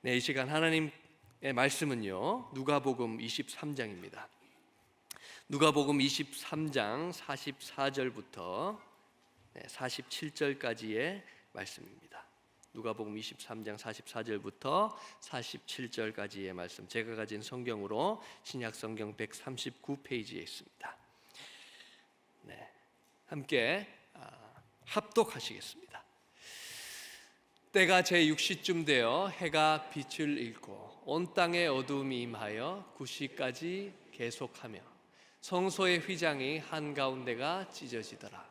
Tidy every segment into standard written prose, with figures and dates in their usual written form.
네, 이 시간 하나님의 말씀은요, 누가복음 23장입니다. 누가복음 23장 44절부터 47절까지의 말씀입니다. 누가복음 23장 44절부터 47절까지의 말씀, 제가 가진 성경으로 신약 성경 139페이지에 있습니다. 네, 함께 합독하시겠습니다. 때가 제6시쯤 되어 해가 빛을 잃고 온 땅에 어두움이 임하여 9시까지 계속하며 성소의 휘장이 한가운데가 찢어지더라.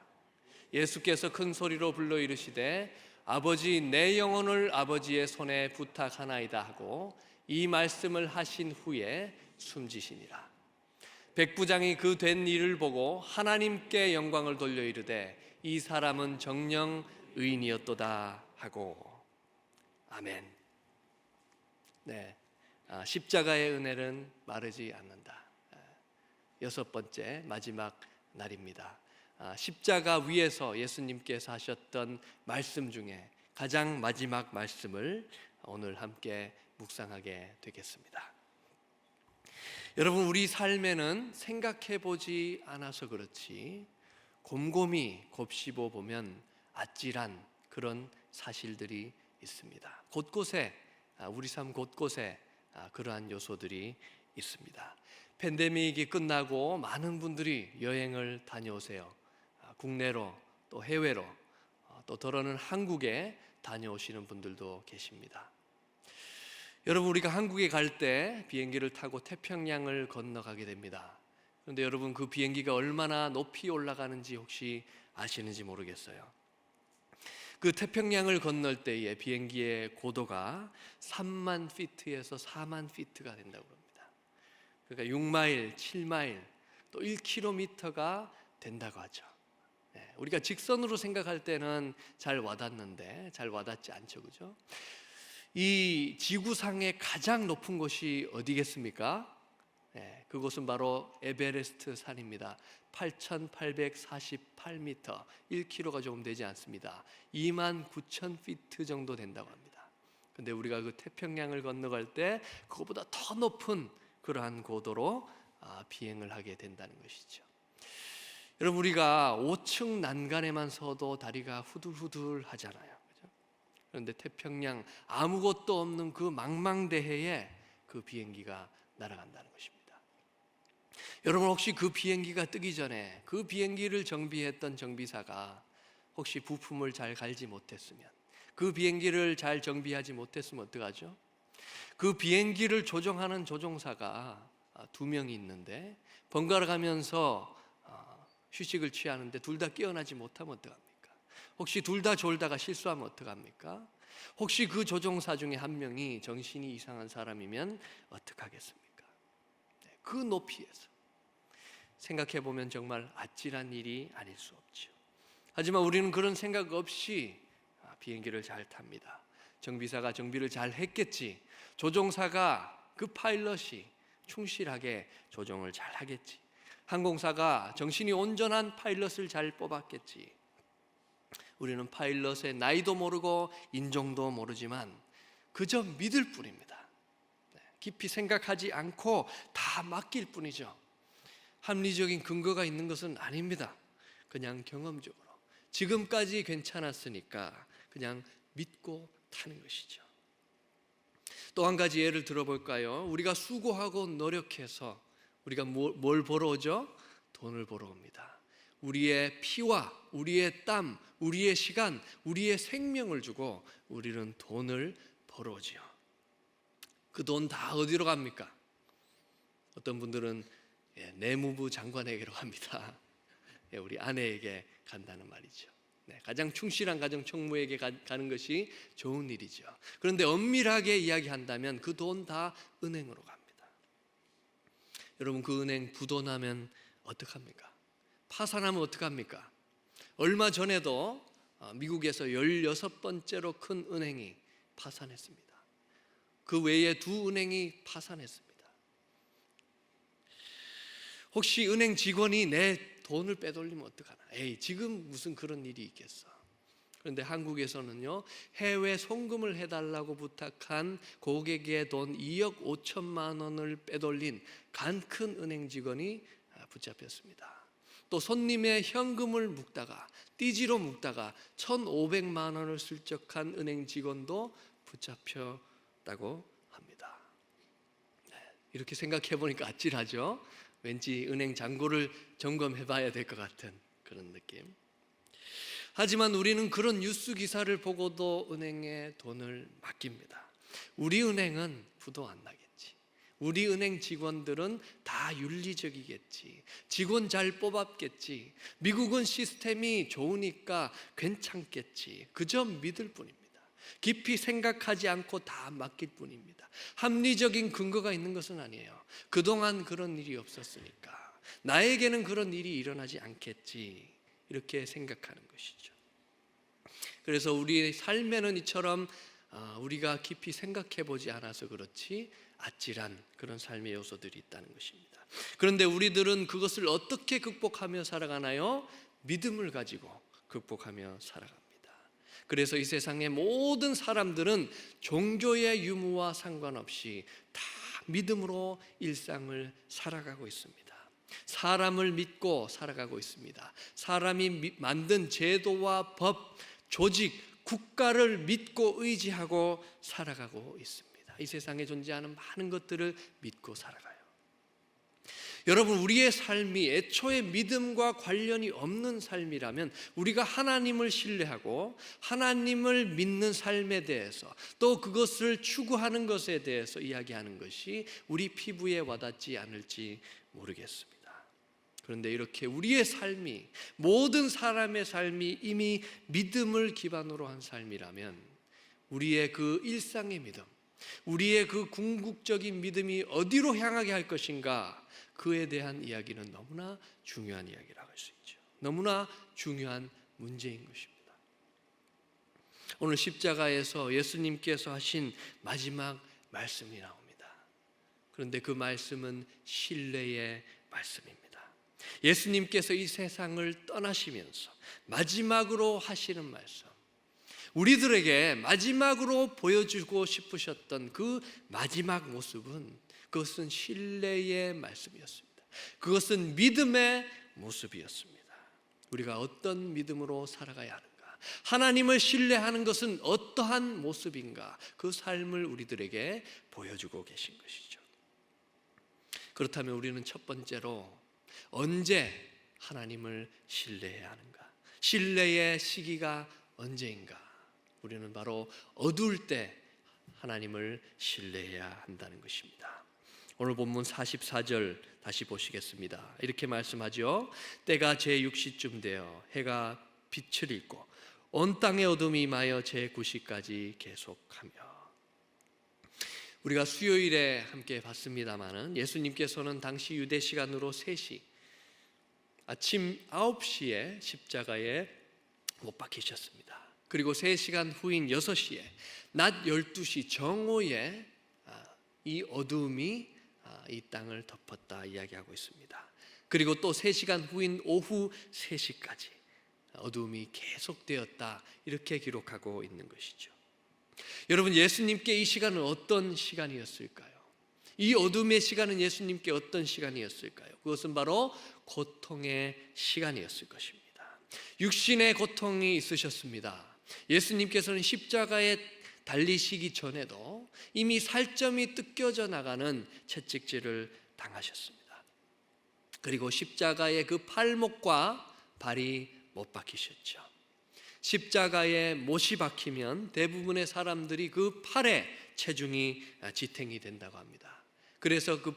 예수께서 큰 소리로 불러 이르시되 아버지, 내 영혼을 아버지의 손에 부탁하나이다 하고 이 말씀을 하신 후에 숨지시니라. 백부장이 그 된 일을 보고 하나님께 영광을 돌려 이르되 이 사람은 정녕 의인이었도다 하고. 아멘. 네, 십자가의 은혜는 마르지 않는다. 여섯 번째 마지막 날입니다. 십자가 위에서 예수님께서 하셨던 말씀 중에 가장 마지막 말씀을 오늘 함께 묵상하게 되겠습니다. 여러분, 우리 삶에는 생각해 보지 않아서 그렇지 곰곰이 곱씹어 보면 아찔한 그런 사실들이 있습니다. 곳곳에, 우리 삶 곳곳에 그러한 요소들이 있습니다. 팬데믹이 끝나고 많은 분들이 여행을 다녀오세요. 국내로 또 해외로, 또 더러는 한국에 다녀오시는 분들도 계십니다. 여러분, 우리가 한국에 갈 때 비행기를 타고 태평양을 건너가게 됩니다. 그런데 여러분, 그 비행기가 얼마나 높이 올라가는지 혹시 아시는지 모르겠어요. 그 태평양을 건널 때의 비행기의 고도가 3만 피트에서 4만 피트가 된다고 합니다. 그러니까 6마일, 7마일, 또 1km가 된다고 하죠. 우리가 직선으로 생각할 때는 잘 와닿는데 잘 와닿지 않죠, 그죠? 이 지구상의 가장 높은 곳이 어디겠습니까? 그곳은 바로 에베레스트 산입니다. 8,848m, 1km가 조금 되지 않습니다. 29,000피트 정도 된다고 합니다. 근데 우리가 그 태평양을 건너갈 때 그것보다 더 높은 그러한 고도로 비행을 하게 된다는 것이죠. 여러분, 우리가 5층 난간에만 서도 다리가 후들후들 하잖아요, 그죠? 그런데 태평양 아무것도 없는 그 망망대해에 그 비행기가 날아간다는 것입니다. 여러분, 혹시 그 비행기가 뜨기 전에 그 비행기를 정비했던 정비사가 혹시 부품을 잘 갈지 못했으면, 그 비행기를 잘 정비하지 못했으면 어떡하죠? 그 비행기를 조종하는 조종사가 2명이 있는데 번갈아 가면서 휴식을 취하는데 둘 다 깨어나지 못하면 어떡합니까? 혹시 둘 다 졸다가 실수하면 어떡합니까? 혹시 그 조종사 중에 한 명이 정신이 이상한 사람이면 어떡하겠습니까? 그 높이에서 생각해 보면 정말 아찔한 일이 아닐 수 없죠. 하지만 우리는 그런 생각 없이 비행기를 잘 탑니다. 정비사가 정비를 잘 했겠지, 조종사가 그 파일럿이 충실하게 조종을 잘 하겠지, 항공사가 정신이 온전한 파일럿을 잘 뽑았겠지. 우리는 파일럿의 나이도 모르고 인종도 모르지만 그저 믿을 뿐입니다. 깊이 생각하지 않고 다 맡길 뿐이죠. 합리적인 근거가 있는 것은 아닙니다. 그냥 경험적으로 지금까지 괜찮았으니까 그냥 믿고 타는 것이죠. 또 한 가지 예를 들어볼까요? 우리가 수고하고 노력해서 우리가 뭘 벌어오죠? 돈을 벌어옵니다. 우리의 피와 우리의 땀, 우리의 시간, 우리의 생명을 주고 우리는 돈을 벌어오지요. 그 돈 다 어디로 갑니까? 어떤 분들은 내무부 장관에게로 갑니다. 우리 아내에게 간다는 말이죠. 가장 충실한 가정총무에게 가는 것이 좋은 일이죠. 그런데 엄밀하게 이야기한다면 그 돈 다 은행으로 갑니다. 여러분, 그 은행 부도나면 어떡합니까? 파산하면 어떡합니까? 얼마 전에도 미국에서 16번째로 큰 은행이 파산했습니다. 그 외에 2은행이 파산했습니다. 혹시 은행 직원이 내 돈을 빼돌리면 어떡하나? 에이, 지금 무슨 그런 일이 있겠어? 그런데 한국에서는요, 해외 송금을 해달라고 부탁한 고객의 돈 2억 5천만 원을 빼돌린 간큰 은행 직원이 붙잡혔습니다. 또 손님의 현금을 묵다가 띠지로 묵다가 1,500만 원을 슬쩍한 은행 직원도 붙잡혔다고 합니다. 이렇게 생각해 보니까 아찔하죠. 왠지 은행 잔고를 점검해 봐야 될 것 같은 그런 느낌. 하지만 우리는 그런 뉴스 기사를 보고도 은행에 돈을 맡깁니다. 우리 은행은 부도 안 나겠지. 우리 은행 직원들은 다 윤리적이겠지. 직원 잘 뽑았겠지. 미국은 시스템이 좋으니까 괜찮겠지. 그저 믿을 뿐입니다. 깊이 생각하지 않고 다 맡길 뿐입니다. 합리적인 근거가 있는 것은 아니에요. 그동안 그런 일이 없었으니까 나에게는 그런 일이 일어나지 않겠지, 이렇게 생각하는 것이죠. 그래서 우리의 삶에는 이처럼 우리가 깊이 생각해 보지 않아서 그렇지 아찔한 그런 삶의 요소들이 있다는 것입니다. 그런데 우리들은 그것을 어떻게 극복하며 살아가나요? 믿음을 가지고 극복하며 살아갑니다. 그래서 이 세상의 모든 사람들은 종교의 유무와 상관없이 다 믿음으로 일상을 살아가고 있습니다. 사람을 믿고 살아가고 있습니다. 사람이 만든 제도와 법, 조직, 국가를 믿고 의지하고 살아가고 있습니다. 이 세상에 존재하는 많은 것들을 믿고 살아가요. 여러분, 우리의 삶이 애초에 믿음과 관련이 없는 삶이라면, 우리가 하나님을 신뢰하고 하나님을 믿는 삶에 대해서, 또 그것을 추구하는 것에 대해서 이야기하는 것이 우리 피부에 와닿지 않을지 모르겠습니다. 그런데 이렇게 우리의 삶이, 모든 사람의 삶이 이미 믿음을 기반으로 한 삶이라면, 우리의 그 일상의 믿음, 우리의 그 궁극적인 믿음이 어디로 향하게 할 것인가, 그에 대한 이야기는 너무나 중요한 이야기라고 할 수 있죠. 너무나 중요한 문제인 것입니다. 오늘 십자가에서 예수님께서 하신 마지막 말씀이 나옵니다. 그런데 그 말씀은 신뢰의 말씀입니다. 예수님께서 이 세상을 떠나시면서 마지막으로 하시는 말씀, 우리들에게 마지막으로 보여주고 싶으셨던 그 마지막 모습은, 그것은 신뢰의 말씀이었습니다. 그것은 믿음의 모습이었습니다. 우리가 어떤 믿음으로 살아가야 하는가, 하나님을 신뢰하는 것은 어떠한 모습인가, 그 삶을 우리들에게 보여주고 계신 것이죠. 그렇다면 우리는 첫 번째로 언제 하나님을 신뢰해야 하는가? 신뢰의 시기가 언제인가? 우리는 바로 어두울 때 하나님을 신뢰해야 한다는 것입니다. 오늘 본문 44절 다시 보시겠습니다. 이렇게 말씀하죠. 때가 제6시쯤 되어 해가 빛을 잃고 온 땅의 어둠이 임하여 제9시까지 계속하며. 우리가 수요일에 함께 봤습니다마는 예수님께서는 당시 유대 시간으로 3시, 아침 9시에 십자가에 못 박히셨습니다. 그리고 3시간 후인 6시에, 낮 12시 정오에 이 어두움이 이 땅을 덮었다 이야기하고 있습니다. 그리고 또 3시간 후인 오후 3시까지 어두움이 계속되었다, 이렇게 기록하고 있는 것이죠. 여러분, 예수님께 이 시간은 어떤 시간이었을까요? 이 어둠의 시간은 예수님께 어떤 시간이었을까요? 그것은 바로 고통의 시간이었을 것입니다. 육신의 고통이 있으셨습니다. 예수님께서는 십자가에 달리시기 전에도 이미 살점이 뜯겨져 나가는 채찍질을 당하셨습니다. 그리고 십자가의 그 팔목과 발이 못 박히셨죠. 십자가에 못이 박히면 대부분의 사람들이 그 팔에 체중이 지탱이 된다고 합니다. 그래서 그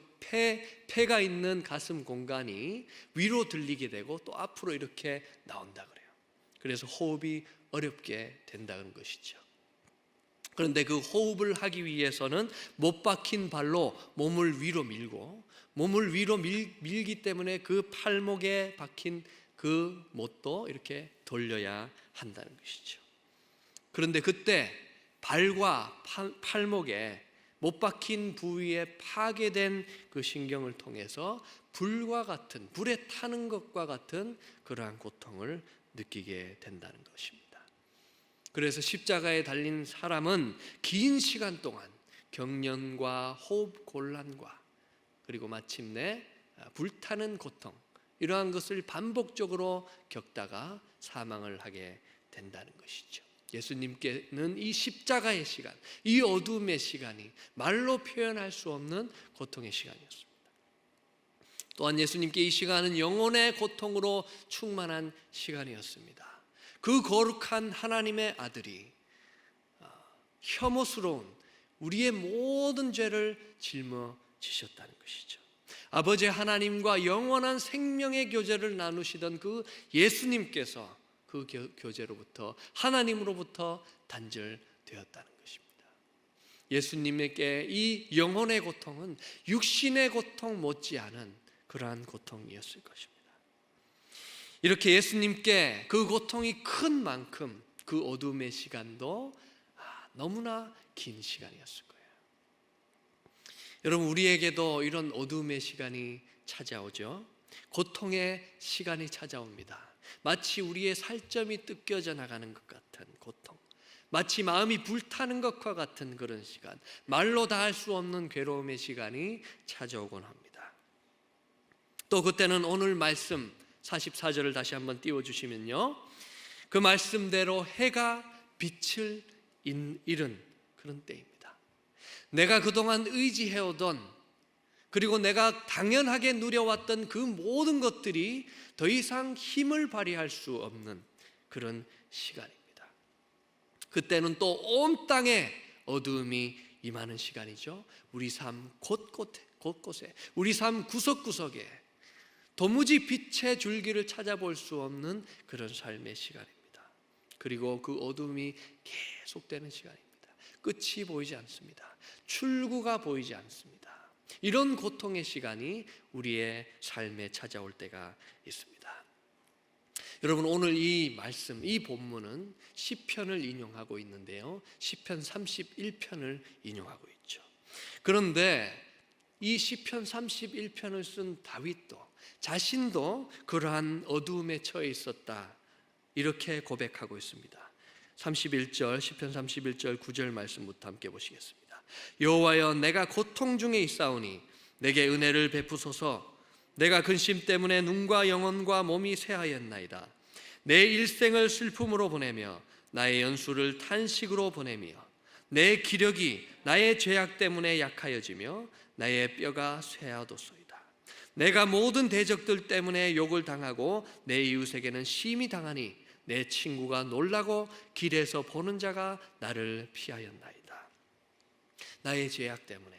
폐가 있는 가슴 공간이 위로 들리게 되고 또 앞으로 이렇게 나온다 그래요. 그래서 호흡이 어렵게 된다는 것이죠. 그런데 그 호흡을 하기 위해서는 못 박힌 발로 몸을 위로 밀고, 몸을 위로 밀기 때문에 그 팔목에 박힌 그 못도 이렇게 돌려야 한다는 것이죠. 그런데 그때 발과 팔목에 못 박힌 부위에 파괴된 그 신경을 통해서 불과 같은, 불에 타는 것과 같은 그러한 고통을 느끼게 된다는 것입니다. 그래서 십자가에 달린 사람은 긴 시간 동안 경련과 호흡 곤란과 그리고 마침내 불타는 고통, 이러한 것을 반복적으로 겪다가 사망을 하게 된다는 것이죠. 예수님께는 이 십자가의 시간, 이 어둠의 시간이 말로 표현할 수 없는 고통의 시간이었습니다. 또한 예수님께 이 시간은 영혼의 고통으로 충만한 시간이었습니다. 그 거룩한 하나님의 아들이 혐오스러운 우리의 모든 죄를 짊어지셨다는 것이죠. 아버지 하나님과 영원한 생명의 교제를 나누시던 그 예수님께서 그 교제로부터, 하나님으로부터 단절되었다는 것입니다. 예수님에게 이 영혼의 고통은 육신의 고통 못지않은 그러한 고통이었을 것입니다. 이렇게 예수님께 그 고통이 큰 만큼 그 어둠의 시간도 너무나 긴 시간이었을 거예요. 여러분, 우리에게도 이런 어둠의 시간이 찾아오죠. 고통의 시간이 찾아옵니다. 마치 우리의 살점이 뜯겨져 나가는 것 같은 고통, 마치 마음이 불타는 것과 같은 그런 시간, 말로 다 할 수 없는 괴로움의 시간이 찾아오곤 합니다. 또 그때는 오늘 말씀 44절을 다시 한번 띄워주시면요, 그 말씀대로 해가 빛을 잃은 그런 때입니다. 내가 그동안 의지해오던, 그리고 내가 당연하게 누려왔던 그 모든 것들이 더 이상 힘을 발휘할 수 없는 그런 시간입니다. 그때는 또 온 땅에 어두움이 임하는 시간이죠. 우리 삶 곳곳에, 우리 삶 구석구석에 도무지 빛의 줄기를 찾아볼 수 없는 그런 삶의 시간입니다. 그리고 그 어둠이 계속되는 시간입니다. 끝이 보이지 않습니다. 출구가 보이지 않습니다. 이런 고통의 시간이 우리의 삶에 찾아올 때가 있습니다. 여러분, 오늘 이 말씀, 이 본문은 시편을 인용하고 있는데요, 시편 31편을 인용하고 있죠. 그런데 이 시편 31편을 쓴 다윗도 자신도 그러한 어두움에 처해 있었다, 이렇게 고백하고 있습니다. 31절, 시편 31절 9절 말씀부터 함께 보시겠습니다. 여호와여, 내가 고통 중에 있사오니 내게 은혜를 베푸소서. 내가 근심 때문에 눈과 영혼과 몸이 쇠하였나이다. 내 일생을 슬픔으로 보내며 나의 연수를 탄식으로 보내며 내 기력이 나의 죄악 때문에 약하여지며 나의 뼈가 쇠하도소이다. 내가 모든 대적들 때문에 욕을 당하고 내 이웃에게는 심히 당하니 내 친구가 놀라고 길에서 보는 자가 나를 피하였나이다. 나의 죄악 때문에,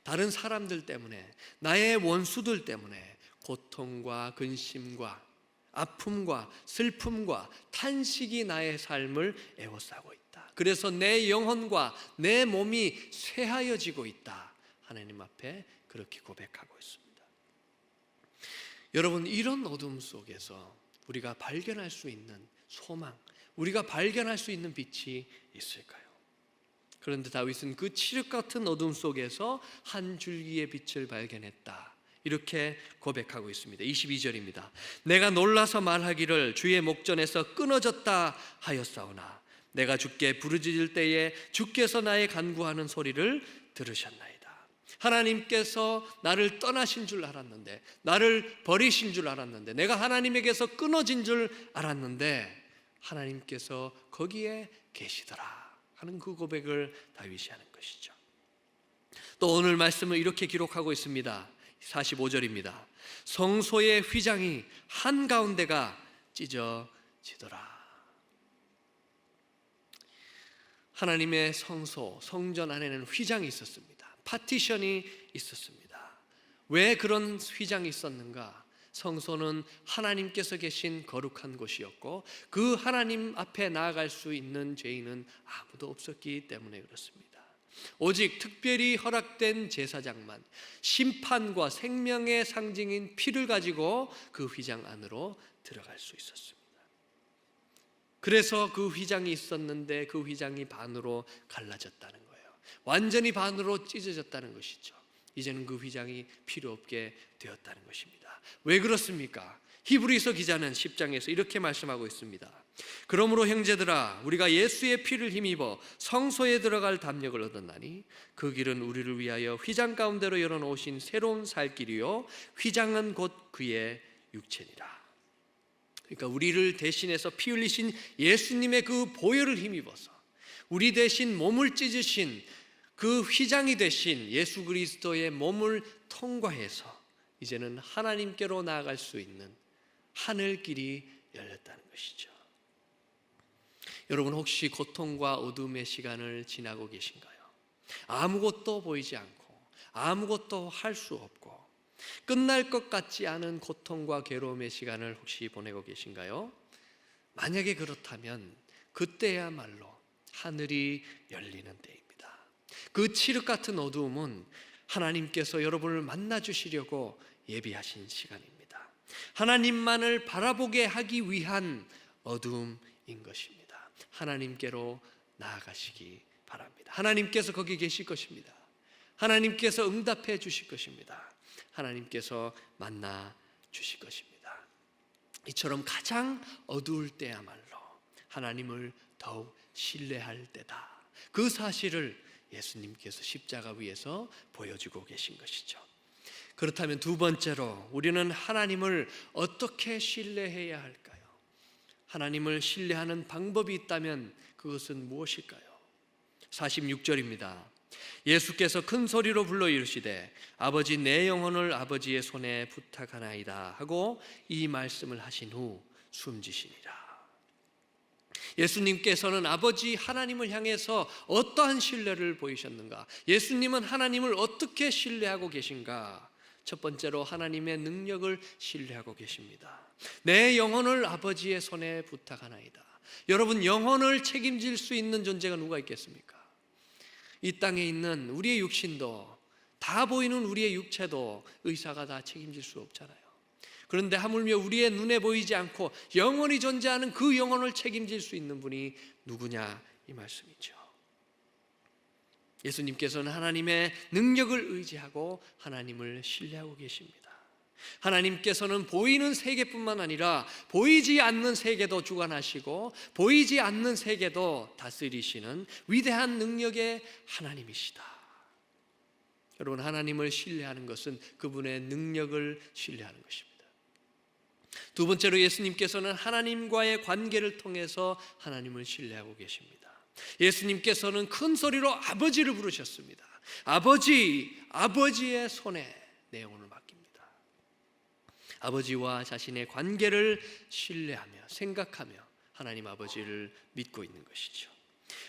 다른 사람들 때문에, 나의 원수들 때문에 고통과 근심과 아픔과 슬픔과 탄식이 나의 삶을 에워싸고 있다. 그래서 내 영혼과 내 몸이 쇠하여지고 있다. 하나님 앞에 그렇게 고백하고 있습니다. 여러분, 이런 어둠 속에서 우리가 발견할 수 있는 소망, 우리가 발견할 수 있는 빛이 있을까요? 그런데 다윗은 그 칠흑 같은 어둠 속에서 한 줄기의 빛을 발견했다, 이렇게 고백하고 있습니다. 22절입니다. 내가 놀라서 말하기를 주의 목전에서 끊어졌다 하였사오나 내가 주께 부르짖을 때에 주께서 나의 간구하는 소리를 들으셨나이다. 하나님께서 나를 떠나신 줄 알았는데, 나를 버리신 줄 알았는데, 내가 하나님에게서 끊어진 줄 알았는데 하나님께서 거기에 계시더라 하는 그 고백을 다윗이 하는 것이죠. 또 오늘 말씀을 이렇게 기록하고 있습니다. 45절입니다. 성소의 휘장이 한가운데가 찢어지더라. 하나님의 성소, 성전 안에는 휘장이 있었습니다. 파티션이 있었습니다. 왜 그런 휘장이 있었는가? 성소는 하나님께서 계신 거룩한 곳이었고 그 하나님 앞에 나아갈 수 있는 죄인은 아무도 없었기 때문에 그렇습니다. 오직 특별히 허락된 제사장만 심판과 생명의 상징인 피를 가지고 그 휘장 안으로 들어갈 수 있었습니다. 그래서 그 휘장이 있었는데 그 휘장이 반으로 갈라졌다는 거예요. 완전히 반으로 찢어졌다는 것이죠. 이제는 그 휘장이 필요 없게 되었다는 것입니다. 왜 그렇습니까? 히브리서 기자는 10장에서 이렇게 말씀하고 있습니다. 그러므로 형제들아, 우리가 예수의 피를 힘입어 성소에 들어갈 담력을 얻었나니 그 길은 우리를 위하여 휘장 가운데로 열어놓으신 새로운 살 길이요 휘장은 곧 그의 육체니라. 그러니까 우리를 대신해서 피 흘리신 예수님의 그 보혈을 힘입어서 우리 대신 몸을 찢으신 그 휘장이 되신 예수 그리스도의 몸을 통과해서 이제는 하나님께로 나아갈 수 있는 하늘길이 열렸다는 것이죠. 여러분, 혹시 고통과 어둠의 시간을 지나고 계신가요? 아무것도 보이지 않고 아무것도 할 수 없고 끝날 것 같지 않은 고통과 괴로움의 시간을 혹시 보내고 계신가요? 만약에 그렇다면 그때야말로 하늘이 열리는 때입니다. 그 칠흑 같은 어두움은 하나님께서 여러분을 만나 주시려고 예비하신 시간입니다. 하나님만을 바라보게 하기 위한 어두움인 것입니다. 하나님께로 나아가시기 바랍니다. 하나님께서 거기 계실 것입니다. 하나님께서 응답해 주실 것입니다. 하나님께서 만나 주실 것입니다. 이처럼 가장 어두울 때야말로 하나님을 더욱 신뢰할 때다. 그 사실을 예수님께서 십자가 위에서 보여주고 계신 것이죠. 그렇다면 두 번째로 우리는 하나님을 어떻게 신뢰해야 할까요? 하나님을 신뢰하는 방법이 있다면 그것은 무엇일까요? 46절입니다. 예수께서 큰 소리로 불러 이르시되 아버지, 내 영혼을 아버지의 손에 부탁하나이다 하고 이 말씀을 하신 후 숨지시니라. 예수님께서는 아버지 하나님을 향해서 어떠한 신뢰를 보이셨는가? 예수님은 하나님을 어떻게 신뢰하고 계신가? 첫 번째로 하나님의 능력을 신뢰하고 계십니다. 내 영혼을 아버지의 손에 부탁하나이다. 여러분, 영혼을 책임질 수 있는 존재가 누가 있겠습니까? 이 땅에 있는 우리의 육신도, 다 보이는 우리의 육체도 의사가 다 책임질 수 없잖아요. 그런데 하물며 우리의 눈에 보이지 않고 영원히 존재하는 그 영혼을 책임질 수 있는 분이 누구냐, 이 말씀이죠. 예수님께서는 하나님의 능력을 의지하고 하나님을 신뢰하고 계십니다. 하나님께서는 보이는 세계뿐만 아니라 보이지 않는 세계도 주관하시고 보이지 않는 세계도 다스리시는 위대한 능력의 하나님이시다. 여러분, 하나님을 신뢰하는 것은 그분의 능력을 신뢰하는 것입니다. 두 번째로 예수님께서는 하나님과의 관계를 통해서 하나님을 신뢰하고 계십니다. 예수님께서는 큰 소리로 아버지를 부르셨습니다. 아버지, 아버지의 손에 내 영혼을 맡깁니다. 아버지와 자신의 관계를 신뢰하며 생각하며 하나님 아버지를 믿고 있는 것이죠.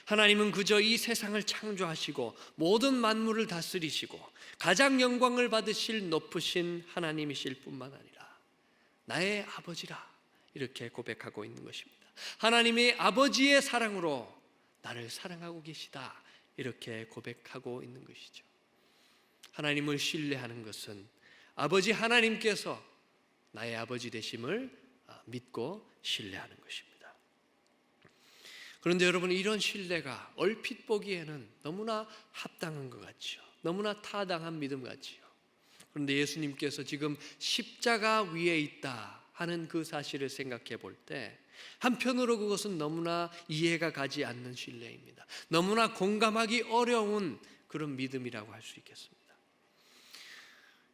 하나님은 그저 이 세상을 창조하시고 모든 만물을 다스리시고 가장 영광을 받으실 높으신 하나님이실 뿐만 아니라 나의 아버지라, 이렇게 고백하고 있는 것입니다. 하나님의 아버지의 사랑으로 나를 사랑하고 계시다, 이렇게 고백하고 있는 것이죠. 하나님을 신뢰하는 것은 아버지 하나님께서 나의 아버지 되심을 믿고 신뢰하는 것입니다. 그런데 여러분, 이런 신뢰가 얼핏 보기에는 너무나 합당한 것 같죠. 너무나 타당한 믿음 같지요. 그런데 예수님께서 지금 십자가 위에 있다 하는 그 사실을 생각해 볼 때 한편으로 그것은 너무나 이해가 가지 않는 신뢰입니다. 너무나 공감하기 어려운 그런 믿음이라고 할 수 있겠습니다.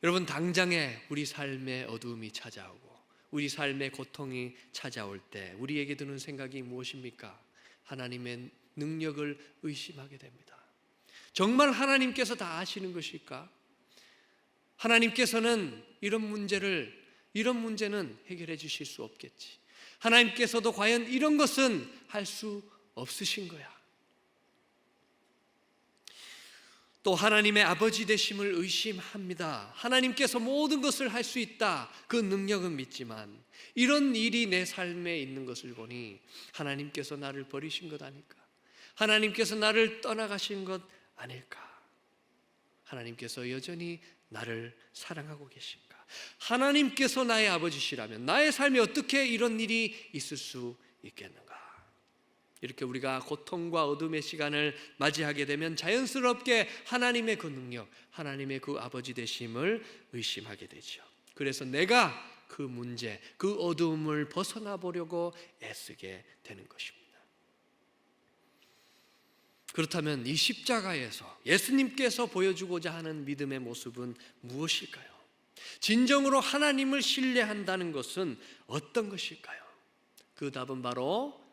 여러분, 당장에 우리 삶의 어두움이 찾아오고 우리 삶의 고통이 찾아올 때 우리에게 드는 생각이 무엇입니까? 하나님의 능력을 의심하게 됩니다. 정말 하나님께서 다 아시는 것일까? 하나님께서는 이런 문제는 해결해 주실 수 없겠지. 하나님께서도 과연 이런 것은 할 수 없으신 거야. 또 하나님의 아버지 되심을 의심합니다. 하나님께서 모든 것을 할 수 있다, 그 능력은 믿지만 이런 일이 내 삶에 있는 것을 보니 하나님께서 나를 버리신 것 아닐까? 하나님께서 나를 떠나가신 것 아닐까? 하나님께서 여전히 나를 사랑하고 계신가? 하나님께서 나의 아버지시라면 나의 삶에 어떻게 이런 일이 있을 수 있겠는가? 이렇게 우리가 고통과 어둠의 시간을 맞이하게 되면 자연스럽게 하나님의 그 능력, 하나님의 그 아버지 되심을 의심하게 되죠. 그래서 내가 그 문제, 그 어두움을 벗어나 보려고 애쓰게 되는 것입니다. 그렇다면 이 십자가에서 예수님께서 보여주고자 하는 믿음의 모습은 무엇일까요? 진정으로 하나님을 신뢰한다는 것은 어떤 것일까요? 그 답은 바로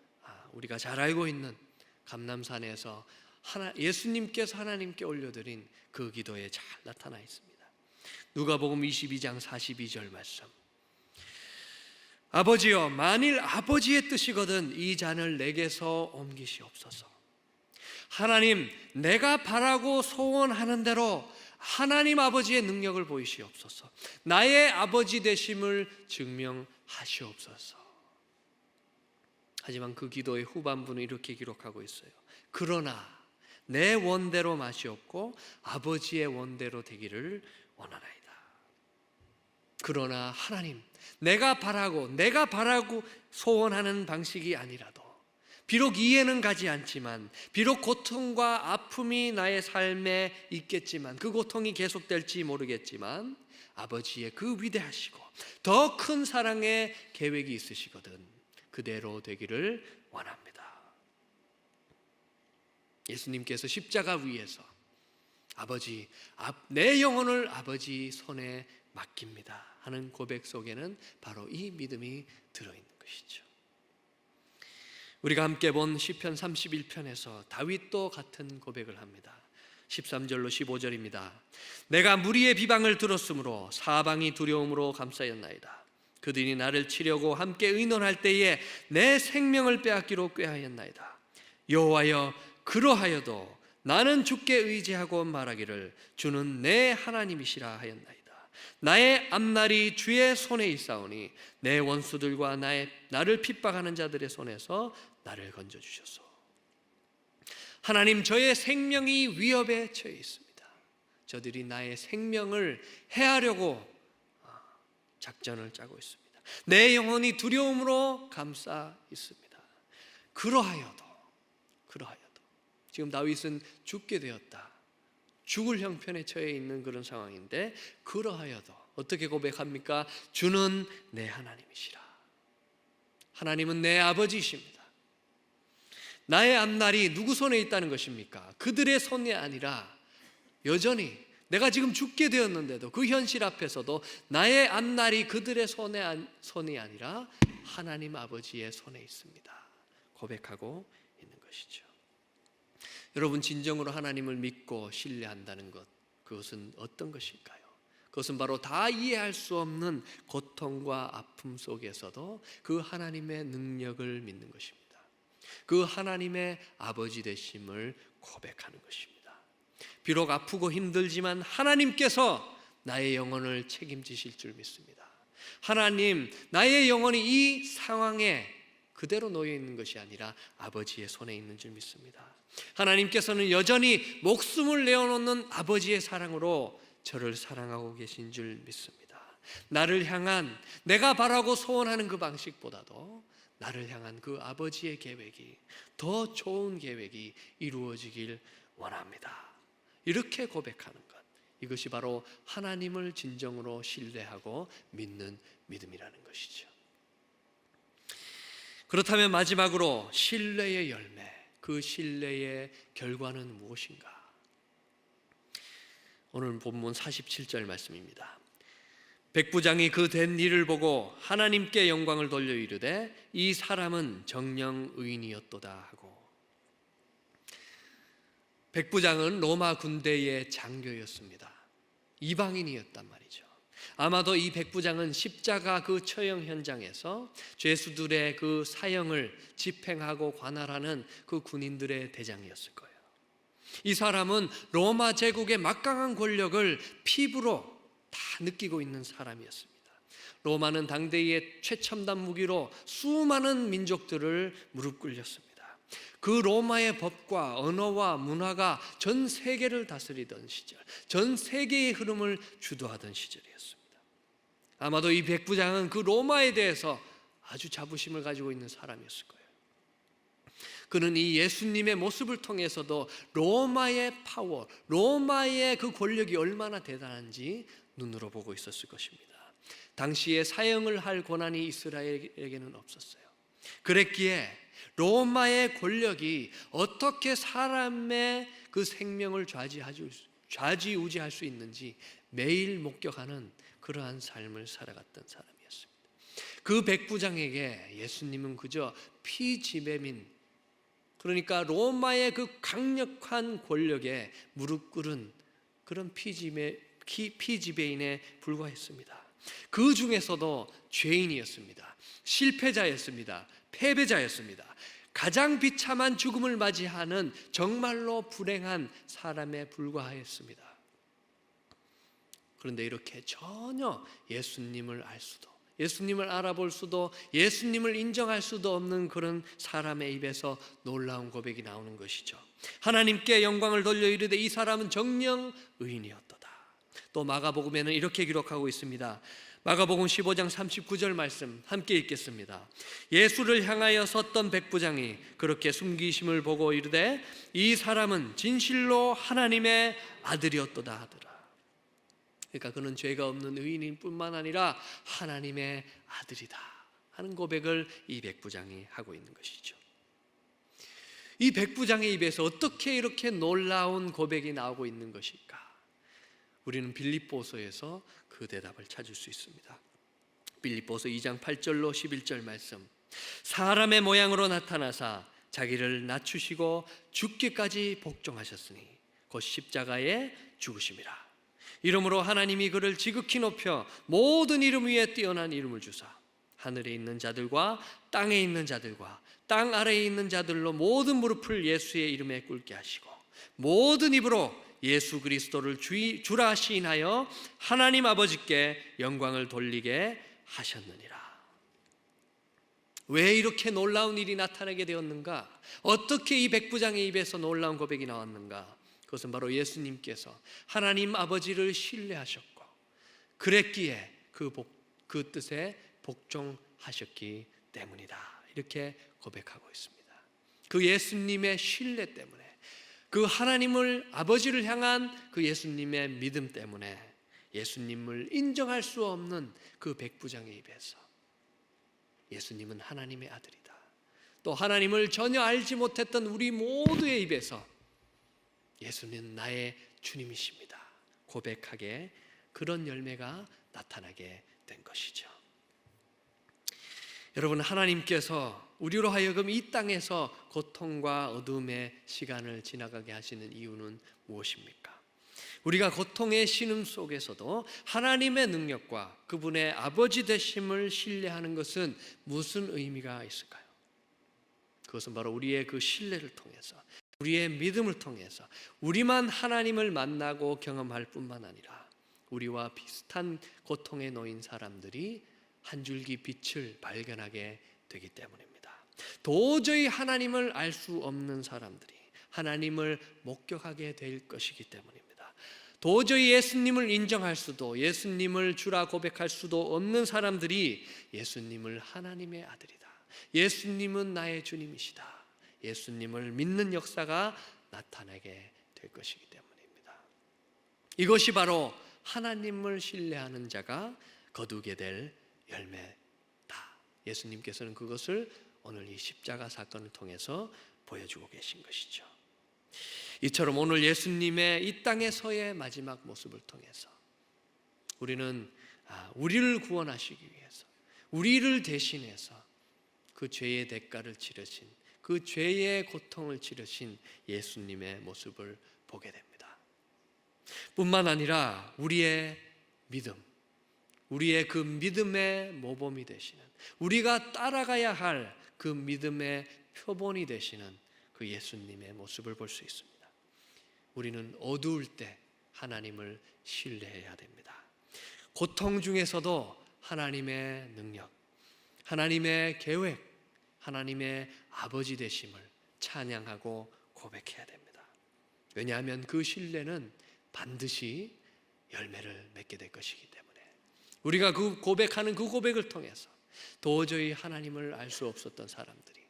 우리가 잘 알고 있는 감람산에서 예수님께서 하나님께 올려드린 그 기도에 잘 나타나 있습니다. 누가복음 22장 42절 말씀. 아버지여, 만일 아버지의 뜻이거든 이 잔을 내게서 옮기시옵소서. 하나님, 내가 바라고 소원하는 대로 하나님 아버지의 능력을 보이시옵소서. 나의 아버지 되심을 증명하시옵소서. 하지만 그 기도의 후반부는 이렇게 기록하고 있어요. 그러나 내 원대로 마시옵고 아버지의 원대로 되기를 원하나이다. 그러나 하나님, 내가 바라고 소원하는 방식이 아니라도, 비록 이해는 가지 않지만, 비록 고통과 아픔이 나의 삶에 있겠지만, 그 고통이 계속될지 모르겠지만 아버지의 그 위대하시고 더 큰 사랑의 계획이 있으시거든 그대로 되기를 원합니다. 예수님께서 십자가 위에서 아버지, 내 영혼을 아버지 손에 맡깁니다 하는 고백 속에는 바로 이 믿음이 들어있는 것이죠. 우리가 함께 본 시편 31편에서 다윗도 같은 고백을 합니다. 13절로 15절입니다. 내가 무리의 비방을 들었으므로 사방이 두려움으로 감싸였나이다. 그들이 나를 치려고 함께 의논할 때에 내 생명을 빼앗기로 꾀하였나이다. 여호와여, 그러하여도 나는 주께 의지하고 말하기를 주는 내 하나님이시라 하였나이다. 나의 앞날이 주의 손에 있사오니 내 원수들과 나를 핍박하는 자들의 손에서 나를 건져주소서. 하나님, 저의 생명이 위협에 처해 있습니다. 저들이 나의 생명을 해하려고 작전을 짜고 있습니다. 내 영혼이 두려움으로 감싸 있습니다. 그러하여도 지금 다윗은 죽게 되었다, 죽을 형편에 처해 있는 그런 상황인데, 그러하여도 어떻게 고백합니까? 주는 내 하나님이시라. 하나님은 내 아버지이십니다. 나의 앞날이 누구 손에 있다는 것입니까? 그들의 손이 아니라 여전히 내가 지금 죽게 되었는데도 그 현실 앞에서도 나의 앞날이 그들의 손이 아니라 하나님 아버지의 손에 있습니다 고백하고 있는 것이죠. 여러분, 진정으로 하나님을 믿고 신뢰한다는 것, 그것은 어떤 것일까요? 그것은 바로 다 이해할 수 없는 고통과 아픔 속에서도 그 하나님의 능력을 믿는 것입니다. 그 하나님의 아버지 되심을 고백하는 것입니다. 비록 아프고 힘들지만 하나님께서 나의 영혼을 책임지실 줄 믿습니다. 하나님, 나의 영혼이 이 상황에 그대로 놓여 있는 것이 아니라 아버지의 손에 있는 줄 믿습니다. 하나님께서는 여전히 목숨을 내어놓는 아버지의 사랑으로 저를 사랑하고 계신 줄 믿습니다. 나를 향한, 내가 바라고 소원하는 그 방식보다도 나를 향한 그 아버지의 계획이, 더 좋은 계획이 이루어지길 원합니다. 이렇게 고백하는 것, 이것이 바로 하나님을 진정으로 신뢰하고 믿는 믿음이라는 것이죠. 그렇다면 마지막으로 신뢰의 열매, 그 신뢰의 결과는 무엇인가? 오늘 본문 47절 말씀입니다. 백부장이 그 된 일을 보고 하나님께 영광을 돌려 이르되 이 사람은 정녕 의인이었도다 하고. 백부장은 로마 군대의 장교였습니다. 이방인이었단 말이죠. 아마도 이 백부장은 십자가 그 처형 현장에서 죄수들의 그 사형을 집행하고 관할하는 그 군인들의 대장이었을 거예요. 이 사람은 로마 제국의 막강한 권력을 피부로 다 느끼고 있는 사람이었습니다. 로마는 당대의 최첨단 무기로 수많은 민족들을 무릎 꿇렸습니다. 그 로마의 법과 언어와 문화가 전 세계를 다스리던 시절, 전 세계의 흐름을 주도하던 시절이었습니다. 아마도 이 백부장은 그 로마에 대해서 아주 자부심을 가지고 있는 사람이었을 거예요. 그는 이 예수님의 모습을 통해서도 로마의 파워, 로마의 그 권력이 얼마나 대단한지 눈으로 보고 있었을 것입니다. 당시에 사형을 할 권한이 이스라엘에게는 없었어요. 그랬기에 로마의 권력이 어떻게 사람의 그 생명을 좌지우지할 수 있는지 매일 목격하는 그러한 삶을 살아갔던 사람이었습니다. 그 백부장에게 예수님은 그저 피지배민, 그러니까 로마의 그 강력한 권력에 무릎 꿇은 그런 피지배인에 불과했습니다. 그 중에서도 죄인이었습니다. 실패자였습니다. 패배자였습니다. 가장 비참한 죽음을 맞이하는 정말로 불행한 사람에 불과하였습니다. 그런데 이렇게 전혀 예수님을 알 수도, 예수님을 알아볼 수도, 예수님을 인정할 수도 없는 그런 사람의 입에서 놀라운 고백이 나오는 것이죠. 하나님께 영광을 돌려 이르되 이 사람은 정녕 의인이었도다. 또 마가복음에는 이렇게 기록하고 있습니다. 마가복음 15장 39절 말씀 함께 읽겠습니다. 예수를 향하여 섰던 백부장이 그렇게 숨기심을 보고 이르되 이 사람은 진실로 하나님의 아들이었도다 하더라. 그러니까 그는 죄가 없는 의인인 뿐만 아니라 하나님의 아들이다 하는 고백을 이 백부장이 하고 있는 것이죠. 이 백부장의 입에서 어떻게 이렇게 놀라운 고백이 나오고 있는 것일까? 우리는 빌립보서에서 그 대답을 찾을 수 있습니다. 빌립보서 2장 8절로 11절 말씀. 사람의 모양으로 나타나사 자기를 낮추시고 죽기까지 복종하셨으니 곧 십자가에 죽으심이라. 이러므로 하나님이 그를 지극히 높여 모든 이름 위에 뛰어난 이름을 주사 하늘에 있는 자들과 땅에 있는 자들과 땅 아래에 있는 자들로 모든 무릎을 예수의 이름에 꿇게 하시고 모든 입으로 예수 그리스도를 주라 시인하여 하나님 아버지께 영광을 돌리게 하셨느니라. 왜 이렇게 놀라운 일이 나타나게 되었는가? 어떻게 이 백부장의 입에서 놀라운 고백이 나왔는가? 그것은 바로 예수님께서 하나님 아버지를 신뢰하셨고 그랬기에 그 뜻에 복종하셨기 때문이다. 이렇게 고백하고 있습니다. 그 예수님의 신뢰 때문에, 그 하나님을 아버지를 향한 그 예수님의 믿음 때문에 예수님을 인정할 수 없는 그 백부장의 입에서 예수님은 하나님의 아들이다, 또 하나님을 전혀 알지 못했던 우리 모두의 입에서 예수는 나의 주님이십니다 고백하게 그런 열매가 나타나게 된 것이죠. 여러분, 하나님께서 우리로 하여금 이 땅에서 고통과 어둠의 시간을 지나가게 하시는 이유는 무엇입니까? 우리가 고통의 신음 속에서도 하나님의 능력과 그분의 아버지 되심을 신뢰하는 것은 무슨 의미가 있을까요? 그것은 바로 우리의 그 신뢰를 통해서, 우리의 믿음을 통해서 우리만 하나님을 만나고 경험할 뿐만 아니라 우리와 비슷한 고통에 놓인 사람들이 한 줄기 빛을 발견하게 되기 때문입니다. 도저히 하나님을 알 수 없는 사람들이 하나님을 목격하게 될 것이기 때문입니다. 도저히 예수님을 인정할 수도, 예수님을 주라 고백할 수도 없는 사람들이 예수님을 하나님의 아들이다, 예수님은 나의 주님이시다, 예수님을 믿는 역사가 나타나게 될 것이기 때문입니다. 이것이 바로 하나님을 신뢰하는 자가 거두게 될 열매다. 예수님께서는 그것을 오늘 이 십자가 사건을 통해서 보여주고 계신 것이죠. 이처럼 오늘 예수님의 이 땅에서의 마지막 모습을 통해서 우리는 우리를 구원하시기 위해서, 우리를 대신해서 그 죄의 대가를 치르신, 그 죄의 고통을 치르신 예수님의 모습을 보게 됩니다. 뿐만 아니라 우리의 믿음, 우리의 그 믿음의 모범이 되시는, 우리가 따라가야 할 그 믿음의 표본이 되시는 그 예수님의 모습을 볼 수 있습니다. 우리는 어두울 때 하나님을 신뢰해야 됩니다. 고통 중에서도 하나님의 능력, 하나님의 계획, 하나님의 아버지 되심을 찬양하고 고백해야 됩니다. 왜냐하면 그 신뢰는 반드시 열매를 맺게 될 것이기 때문에 우리가 그 고백하는 그 고백을 통해서 도저히 하나님을 알 수 없었던 사람들이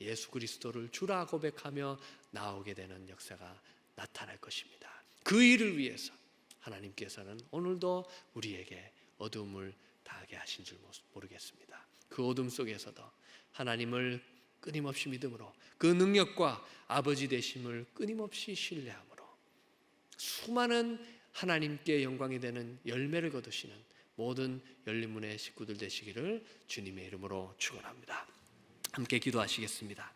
예수 그리스도를 주라 고백하며 나오게 되는 역사가 나타날 것입니다. 그 일을 위해서 하나님께서는 오늘도 우리에게 어둠을 다하게 하신 줄 모르겠습니다. 그 어둠 속에서도 하나님을 끊임없이 믿음으로, 그 능력과 아버지 되심을 끊임없이 신뢰함으로 수많은 하나님께 영광이 되는 열매를 거두시는 모든 열린문의 식구들 되시기를 주님의 이름으로 축원합니다. 함께 기도하시겠습니다.